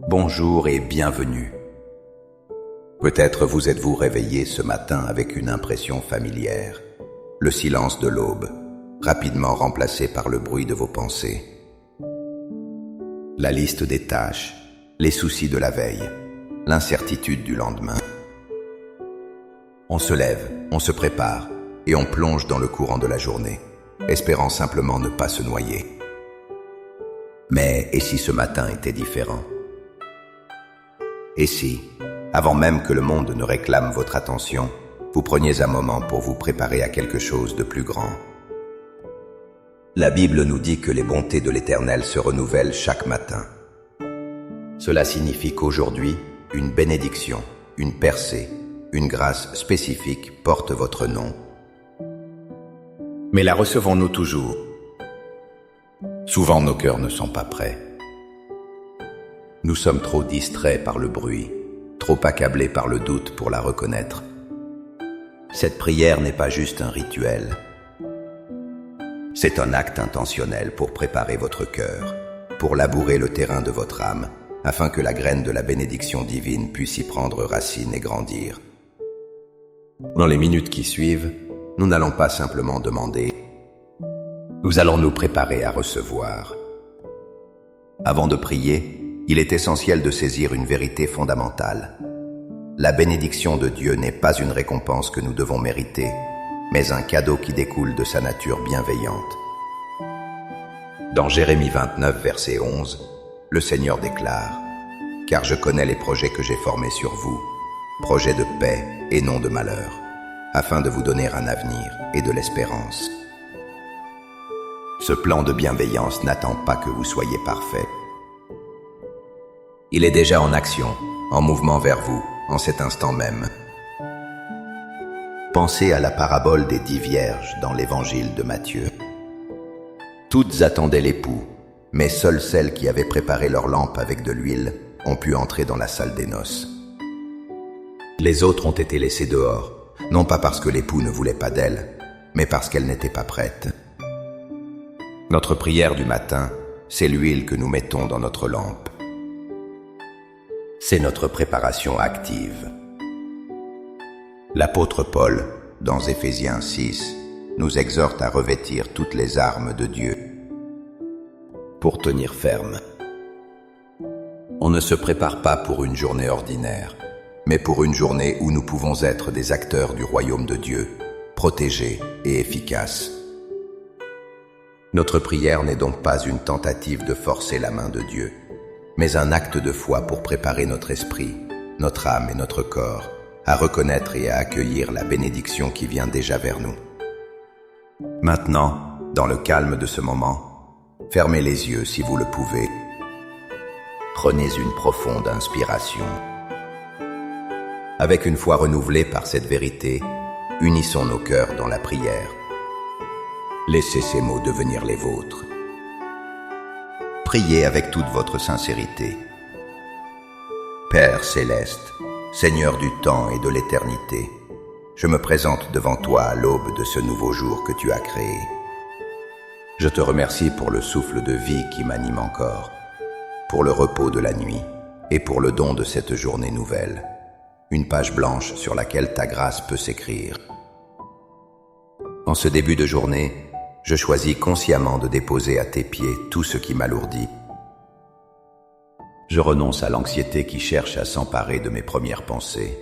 Bonjour et bienvenue. Peut-être vous êtes-vous réveillé ce matin avec une impression familière, le silence de l'aube, rapidement remplacé par le bruit de vos pensées. La liste des tâches, les soucis de la veille, l'incertitude du lendemain. On se lève, on se prépare et on plonge dans le courant de la journée, espérant simplement ne pas se noyer. Mais et si ce matin était différent ? Et si, avant même que le monde ne réclame votre attention, vous preniez un moment pour vous préparer à quelque chose de plus grand? La Bible nous dit que les bontés de l'Éternel se renouvellent chaque matin. Cela signifie qu'aujourd'hui, une bénédiction, une percée, une grâce spécifique porte votre nom. Mais la recevons-nous toujours? Souvent nos cœurs ne sont pas prêts. Nous sommes trop distraits par le bruit, trop accablés par le doute pour la reconnaître. Cette prière n'est pas juste un rituel. C'est un acte intentionnel pour préparer votre cœur, pour labourer le terrain de votre âme, afin que la graine de la bénédiction divine puisse y prendre racine et grandir. Dans les minutes qui suivent, nous n'allons pas simplement demander, nous allons nous préparer à recevoir. Avant de prier, il est essentiel de saisir une vérité fondamentale. La bénédiction de Dieu n'est pas une récompense que nous devons mériter, mais un cadeau qui découle de sa nature bienveillante. Dans Jérémie 29, verset 11, le Seigneur déclare « Car je connais les projets que j'ai formés sur vous, projets de paix et non de malheur, afin de vous donner un avenir et de l'espérance. » Ce plan de bienveillance n'attend pas que vous soyez parfait. Il est déjà en action, en mouvement vers vous, en cet instant même. Pensez à la parabole des 10 vierges dans l'évangile de Matthieu. Toutes attendaient l'époux, mais seules celles qui avaient préparé leur lampe avec de l'huile ont pu entrer dans la salle des noces. Les autres ont été laissées dehors, non pas parce que l'époux ne voulait pas d'elles, mais parce qu'elles n'étaient pas prêtes. Notre prière du matin, c'est l'huile que nous mettons dans notre lampe. C'est notre préparation active. L'apôtre Paul, dans Éphésiens 6, nous exhorte à revêtir toutes les armes de Dieu pour tenir ferme. On ne se prépare pas pour une journée ordinaire, mais pour une journée où nous pouvons être des acteurs du royaume de Dieu, protégés et efficaces. Notre prière n'est donc pas une tentative de forcer la main de Dieu, mais un acte de foi pour préparer notre esprit, notre âme et notre corps à reconnaître et à accueillir la bénédiction qui vient déjà vers nous. Maintenant, dans le calme de ce moment, fermez les yeux si vous le pouvez. Prenez une profonde inspiration. Avec une foi renouvelée par cette vérité, unissons nos cœurs dans la prière. Laissez ces mots devenir les vôtres. Priez avec toute votre sincérité. Père céleste, Seigneur du temps et de l'éternité, je me présente devant toi à l'aube de ce nouveau jour que tu as créé. Je te remercie pour le souffle de vie qui m'anime encore, pour le repos de la nuit et pour le don de cette journée nouvelle, une page blanche sur laquelle ta grâce peut s'écrire. En ce début de journée, je choisis consciemment de déposer à tes pieds tout ce qui m'alourdit. Je renonce à l'anxiété qui cherche à s'emparer de mes premières pensées.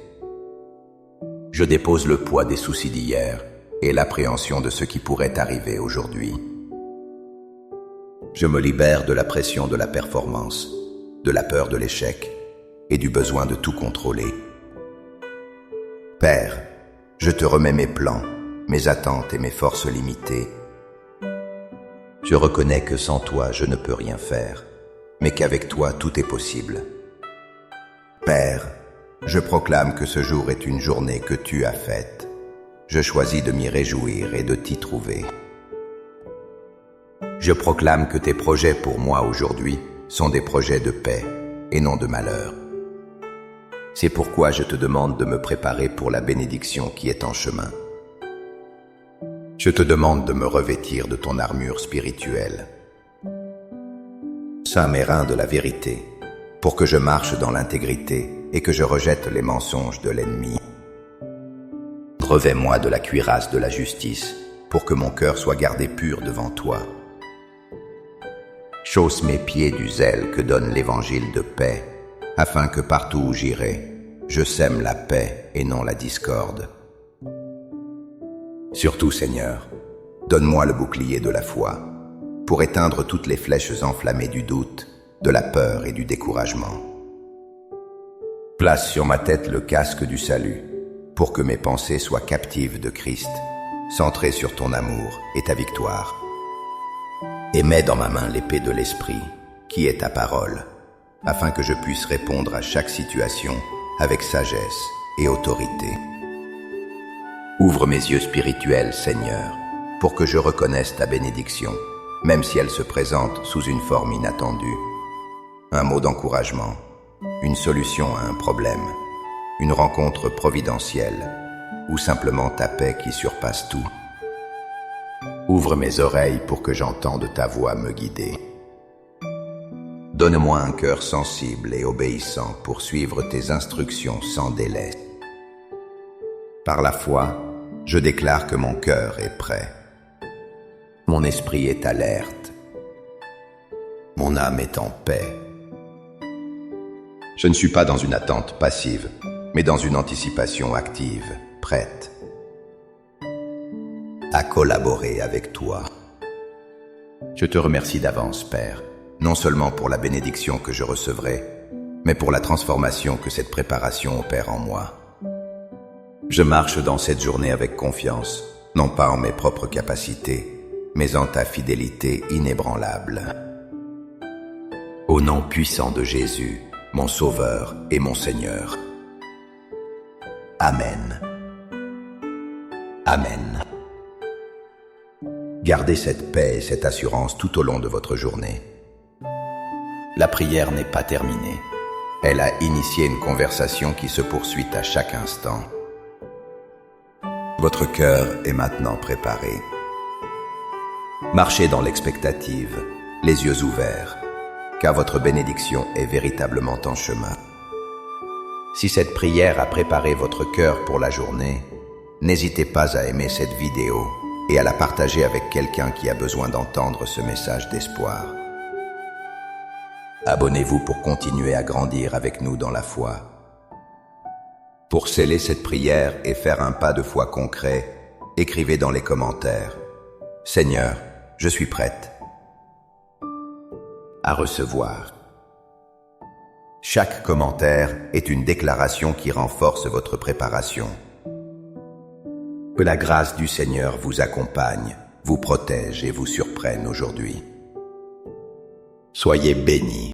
Je dépose le poids des soucis d'hier et l'appréhension de ce qui pourrait arriver aujourd'hui. Je me libère de la pression de la performance, de la peur de l'échec et du besoin de tout contrôler. Père, je te remets mes plans, mes attentes et mes forces limitées. Je reconnais que sans toi, je ne peux rien faire, mais qu'avec toi, tout est possible. Père, je proclame que ce jour est une journée que tu as faite. Je choisis de m'y réjouir et de t'y trouver. Je proclame que tes projets pour moi aujourd'hui sont des projets de paix et non de malheur. C'est pourquoi je te demande de me préparer pour la bénédiction qui est en chemin. Je te demande de me revêtir de ton armure spirituelle. Ceins mes reins de la vérité, pour que je marche dans l'intégrité et que je rejette les mensonges de l'ennemi. Revêts-moi de la cuirasse de la justice, pour que mon cœur soit gardé pur devant toi. Chausse mes pieds du zèle que donne l'évangile de paix, afin que partout où j'irai, je sème la paix et non la discorde. Surtout, Seigneur, donne-moi le bouclier de la foi, pour éteindre toutes les flèches enflammées du doute, de la peur et du découragement. Place sur ma tête le casque du salut, pour que mes pensées soient captives de Christ, centrées sur ton amour et ta victoire. Et mets dans ma main l'épée de l'Esprit, qui est ta parole, afin que je puisse répondre à chaque situation avec sagesse et autorité. Ouvre mes yeux spirituels, Seigneur, pour que je reconnaisse ta bénédiction, même si elle se présente sous une forme inattendue. Un mot d'encouragement, une solution à un problème, une rencontre providentielle, ou simplement ta paix qui surpasse tout. Ouvre mes oreilles pour que j'entende ta voix me guider. Donne-moi un cœur sensible et obéissant pour suivre tes instructions sans délai. Par la foi, je déclare que mon cœur est prêt. Mon esprit est alerte. Mon âme est en paix. Je ne suis pas dans une attente passive, mais dans une anticipation active, prête à collaborer avec toi. Je te remercie d'avance, Père, non seulement pour la bénédiction que je recevrai, mais pour la transformation que cette préparation opère en moi. Je marche dans cette journée avec confiance, non pas en mes propres capacités, mais en ta fidélité inébranlable. Au nom puissant de Jésus, mon Sauveur et mon Seigneur. Amen. Amen. Gardez cette paix et cette assurance tout au long de votre journée. La prière n'est pas terminée. Elle a initié une conversation qui se poursuit à chaque instant. Votre cœur est maintenant préparé. Marchez dans l'expectative, les yeux ouverts, car votre bénédiction est véritablement en chemin. Si cette prière a préparé votre cœur pour la journée, n'hésitez pas à aimer cette vidéo et à la partager avec quelqu'un qui a besoin d'entendre ce message d'espoir. Abonnez-vous pour continuer à grandir avec nous dans la foi. Pour sceller cette prière et faire un pas de foi concret, écrivez dans les commentaires « Seigneur, je suis prête à recevoir ». Chaque commentaire est une déclaration qui renforce votre préparation. Que la grâce du Seigneur vous accompagne, vous protège et vous surprenne aujourd'hui. Soyez bénis.